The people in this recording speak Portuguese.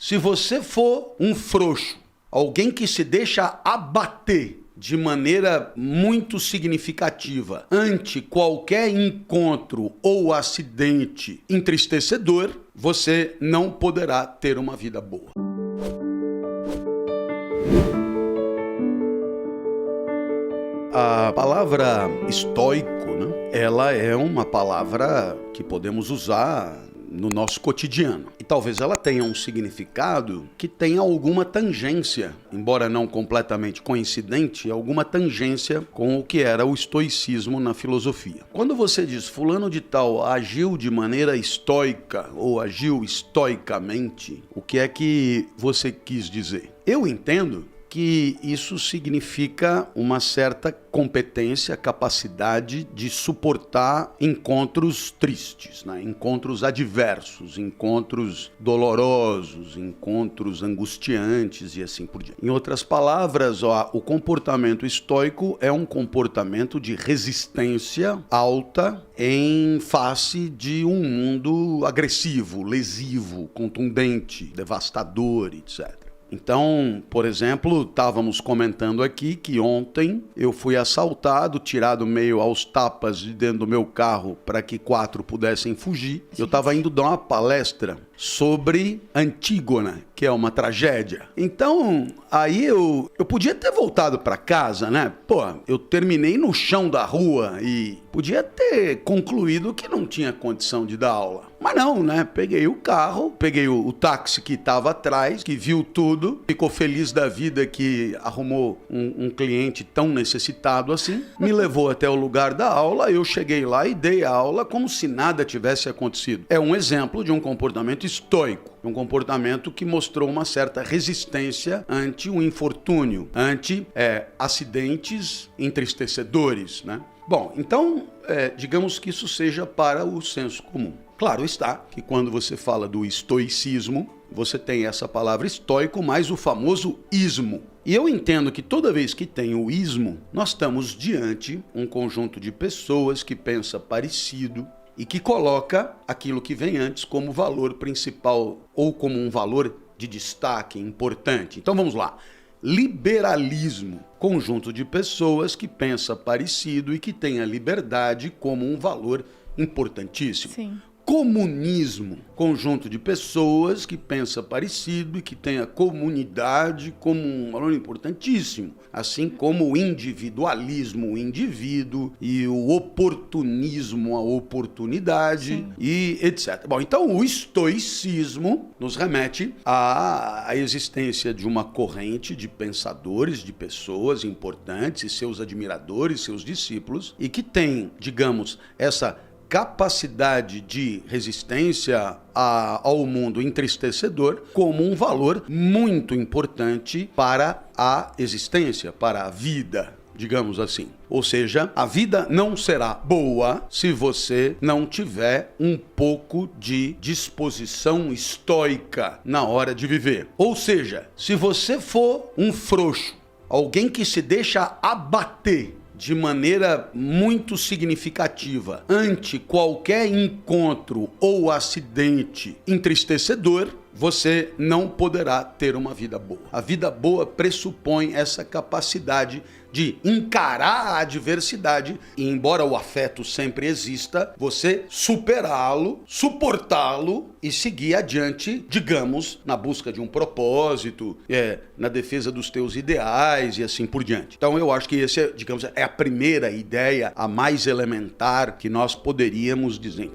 Se você for um frouxo, alguém que se deixa abater de maneira muito significativa ante qualquer encontro ou acidente entristecedor, você não poderá ter uma vida boa. A palavra estoico, né? Ela é uma palavra que podemos usar no nosso cotidiano. E talvez ela tenha um significado que tenha alguma tangência, embora não completamente coincidente, alguma tangência com o que era o estoicismo na filosofia. Quando você diz fulano de tal agiu de maneira estoica ou agiu estoicamente, o que é que você quis dizer? Eu entendo que isso significa uma certa competência, capacidade de suportar encontros tristes, né? Encontros adversos, encontros dolorosos, encontros angustiantes e assim por diante. Em outras palavras, o comportamento estoico é um comportamento de resistência alta em face de um mundo agressivo, lesivo, contundente, devastador, etc. Então, por exemplo, estávamos comentando aqui que ontem eu fui assaltado, tirado meio aos tapas de dentro do meu carro para que 4 pudessem fugir. Eu estava indo dar uma palestra sobre Antígona, que é uma tragédia. Então, aí eu podia ter voltado para casa, né? Pô, eu terminei no chão da rua e podia ter concluído que não tinha condição de dar aula. Mas não, né? Peguei o carro, peguei o táxi que estava atrás, que viu tudo, ficou feliz da vida que arrumou um cliente tão necessitado assim, me levou até o lugar da aula, eu cheguei lá e dei a aula como se nada tivesse acontecido. É um exemplo de um comportamento estoico, um comportamento que mostrou uma certa resistência ante o infortúnio, ante acidentes entristecedores, né? Bom, então, digamos que isso seja para o senso comum. Claro está que quando você fala do estoicismo, você tem essa palavra estoico mais o famoso ismo. E eu entendo que toda vez que tem o ismo, nós estamos diante um conjunto de pessoas que pensa parecido e que coloca aquilo que vem antes como valor principal ou como um valor de destaque importante. Então vamos lá. Liberalismo, conjunto de pessoas que pensa parecido e que tem a liberdade como um valor importantíssimo. Sim. Comunismo, conjunto de pessoas que pensa parecido e que tem a comunidade como um valor importantíssimo, assim como o individualismo, o indivíduo, e o oportunismo, a oportunidade. Sim. E etc. Bom, então o estoicismo nos remete à existência de uma corrente de pensadores, de pessoas importantes, e seus admiradores, seus discípulos, e que tem, digamos, essa capacidade de resistência ao mundo entristecedor como um valor muito importante para a existência, para a vida, digamos assim. Ou seja, a vida não será boa se você não tiver um pouco de disposição estoica na hora de viver. Ou seja, se você for um frouxo, alguém que se deixa abater de maneira muito significativa ante qualquer encontro ou acidente entristecedor, você não poderá ter uma vida boa. A vida boa pressupõe essa capacidade de encarar a adversidade e, embora o afeto sempre exista, você superá-lo, suportá-lo e seguir adiante, digamos, na busca de um propósito, na defesa dos teus ideais e assim por diante. Então eu acho que esse, digamos, é a primeira ideia, a mais elementar que nós poderíamos dizer.